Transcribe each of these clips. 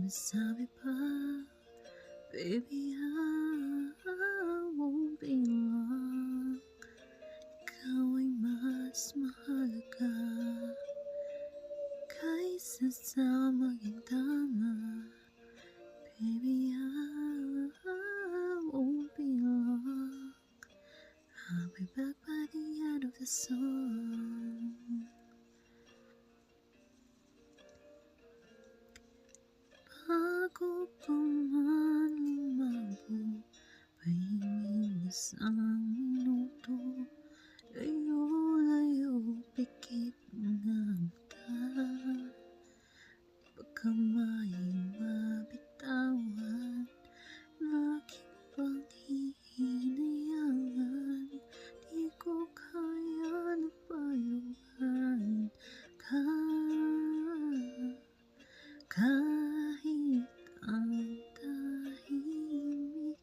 masabi pa, baby, I won't be long. Ikaw ay mas mahalaga kaysa sa maging tama. Baby, I won't be long. I'll be back by the end of the song. Bago pa man lumabo, pahingin isang minuto. Layo-layo, pikit ng mata. Baka may mabitawan na aking paghihinayangan. Di ko kaya na paluhan ka. Kahit ang tahimik,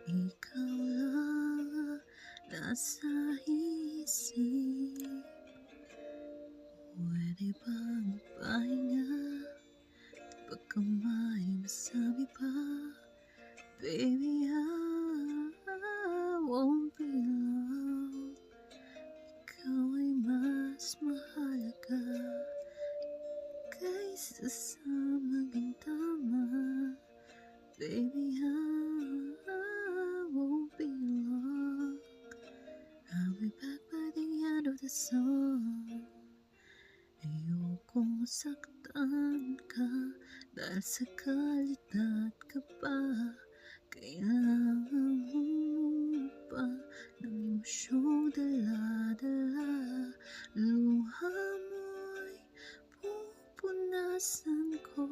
ikaw lang nasa isip. Pwede bang pahinga? Baka may masabi pa, baby, I won't be long. Ikaw ay mas mahalaga kaysa sa maging tama. Baby, I won't be long. I'll be back by the end of the song. Ayokong saktan ka dahil sa kalidad ka pa. Kailangan mo pa ng emosyong dala-dala. Luha mo'y pupunasan ko.